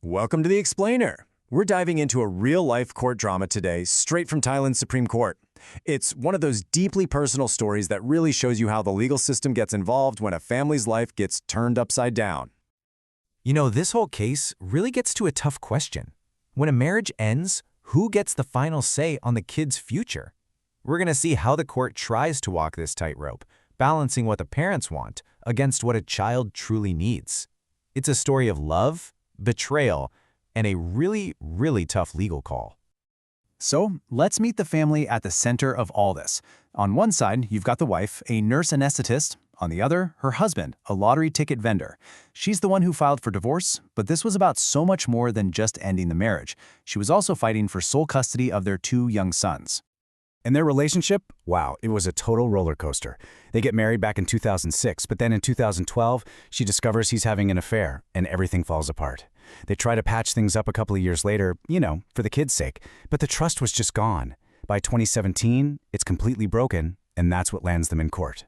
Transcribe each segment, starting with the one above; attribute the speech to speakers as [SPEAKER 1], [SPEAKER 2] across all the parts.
[SPEAKER 1] Welcome to The Explainer. We're diving into a real-life court drama today, straight from Thailand's Supreme Court. It's one of those deeply personal stories that really shows you how the legal system gets involved when a family's life gets turned upside down.
[SPEAKER 2] You know, this whole case really gets to a tough question. When a marriage ends, who gets the final say on the kid's future? We're going to see how the court tries to walk this tightrope, balancing what the parents want against what a child truly needs. It's a story of love, betrayal, and a really tough legal call.
[SPEAKER 3] So, let's meet the family at the center of all this. On one side, you've got the wife, a nurse anesthetist. On the other, her husband, a lottery ticket vendor. She's the one who filed for divorce, but this was about so much more than just ending the marriage. She was also fighting for sole custody of their two young sons.
[SPEAKER 4] And their relationship, wow, it was a total roller coaster. They get married back in 2006, but then in 2012, she discovers he's having an affair, and everything falls apart. They try to patch things up a couple of years later, for the kids' sake, but the trust was just gone. By 2017, it's completely broken, and that's what lands them in court.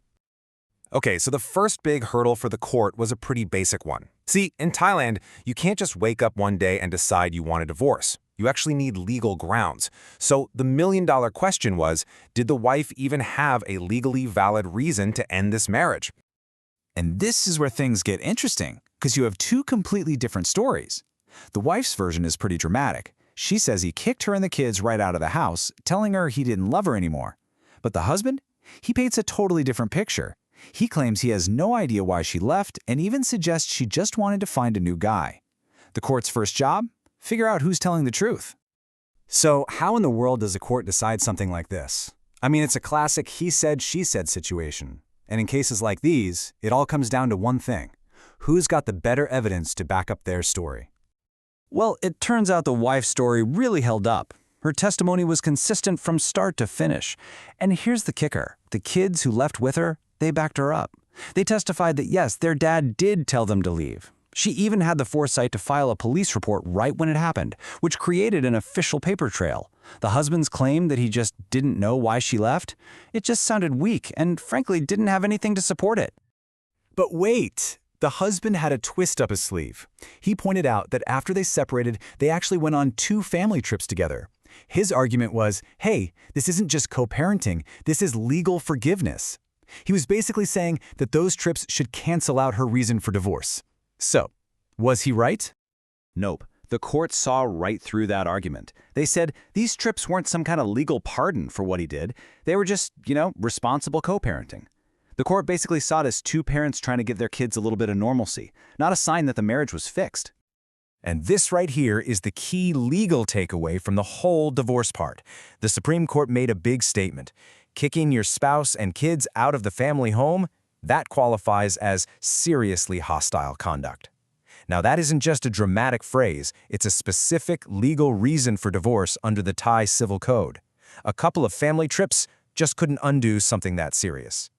[SPEAKER 5] Okay, so the first big hurdle for the court was a pretty basic one. See, in Thailand, you can't just wake up one day and decide you want a divorce. You actually need legal grounds. So the million-dollar question was, did the wife even have a legally valid reason to end this marriage?
[SPEAKER 3] And this is where things get interesting, because you have two completely different stories. The wife's version is pretty dramatic. She says he kicked her and the kids right out of the house, telling her he didn't love her anymore. But the husband? He paints a totally different picture. He claims he has no idea why she left and even suggests she just wanted to find a new guy. The court's first job? Figure out who's telling the truth.
[SPEAKER 4] So how in the world does a court decide something like this? I mean, it's a classic he said, she said situation. And in cases like these, it all comes down to one thing. Who's got the better evidence to back up their story?
[SPEAKER 3] Well, it turns out the wife's story really held up. Her testimony was consistent from start to finish. And here's the kicker. The kids who left with her, they backed her up. They testified that yes, their dad did tell them to leave. She even had the foresight to file a police report right when it happened, which created an official paper trail. The husband's claim that he just didn't know why she left, it just sounded weak and frankly didn't have anything to support it.
[SPEAKER 4] But wait! The husband had a twist up his sleeve. He pointed out that after they separated, they actually went on 2 family trips together. His argument was, hey, this isn't just co-parenting, this is legal forgiveness. He was basically saying that those trips should cancel out her reason for divorce. So, was he right?
[SPEAKER 3] Nope. The court saw right through that argument. They said these trips weren't some kind of legal pardon for what he did. They were just, responsible co-parenting. The court basically saw it as 2 parents trying to give their kids a little bit of normalcy, not a sign that the marriage was fixed.
[SPEAKER 5] And this right here is the key legal takeaway from the whole divorce part. The Supreme Court made a big statement. Kicking your spouse and kids out of the family home, that qualifies as seriously hostile conduct. Now, that isn't just a dramatic phrase, it's a specific legal reason for divorce under the Thai Civil Code. A couple of family trips just couldn't undo something that serious.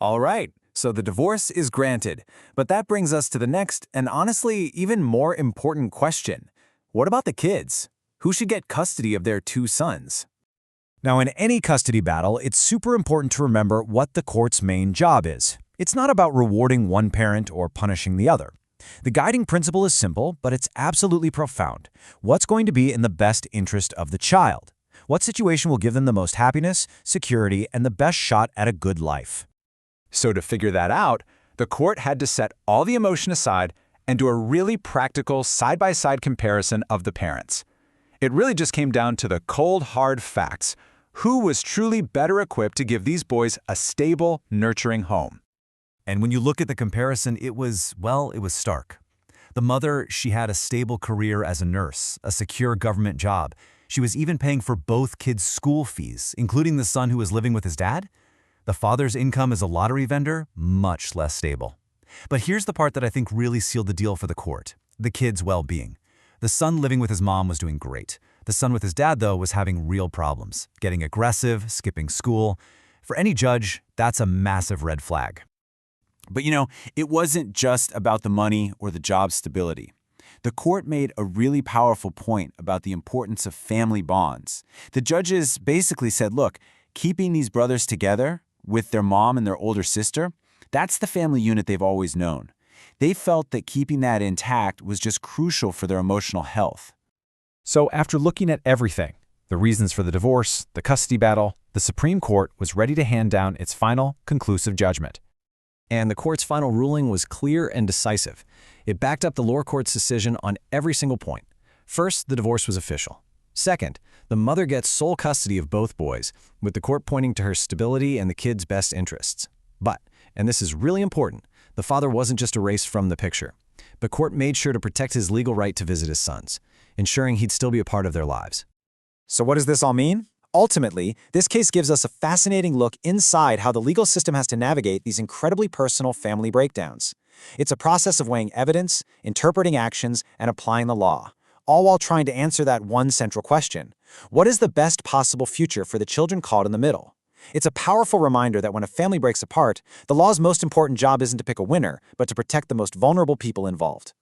[SPEAKER 1] All right, so the divorce is granted. But that brings us to the next, and honestly, even more important question. What about the kids? Who should get custody of their 2 sons?
[SPEAKER 2] Now, in any custody battle, it's super important to remember what the court's main job is. It's not about rewarding one parent or punishing the other. The guiding principle is simple, but it's absolutely profound. What's going to be in the best interest of the child? What situation will give them the most happiness, security, and the best shot at a good life?
[SPEAKER 3] So to figure that out, the court had to set all the emotion aside and do a really practical side-by-side comparison of the parents. It really just came down to the cold, hard facts. Who was truly better equipped to give these boys a stable, nurturing home?
[SPEAKER 2] And when you look at the comparison, it was stark. The mother, she had a stable career as a nurse, a secure government job. She was even paying for both kids' school fees, including the son who was living with his dad. The father's income as a lottery vendor, much less stable. But here's the part that I think really sealed the deal for the court: the kids' well-being. The son living with his mom was doing great. The son with his dad, though, was having real problems, getting aggressive, skipping school. For any judge, that's a massive red flag.
[SPEAKER 3] But it wasn't just about the money or the job stability. The court made a really powerful point about the importance of family bonds. The judges basically said, look, keeping these brothers together with their mom and their older sister, that's the family unit they've always known. They felt that keeping that intact was just crucial for their emotional health.
[SPEAKER 4] So after looking at everything, the reasons for the divorce, the custody battle, the Supreme Court was ready to hand down its final, conclusive judgment.
[SPEAKER 1] And the court's final ruling was clear and decisive. It backed up the lower court's decision on every single point. First, the divorce was official. Second, the mother gets sole custody of both boys, with the court pointing to her stability and the kids' best interests. But, and this is really important, the father wasn't just erased from the picture. The court made sure to protect his legal right to visit his sons, ensuring he'd still be a part of their lives.
[SPEAKER 5] So what does this all mean? Ultimately, this case gives us a fascinating look inside how the legal system has to navigate these incredibly personal family breakdowns. It's a process of weighing evidence, interpreting actions, and applying the law, all while trying to answer that one central question: what is the best possible future for the children caught in the middle? It's a powerful reminder that when a family breaks apart, the law's most important job isn't to pick a winner, but to protect the most vulnerable people involved.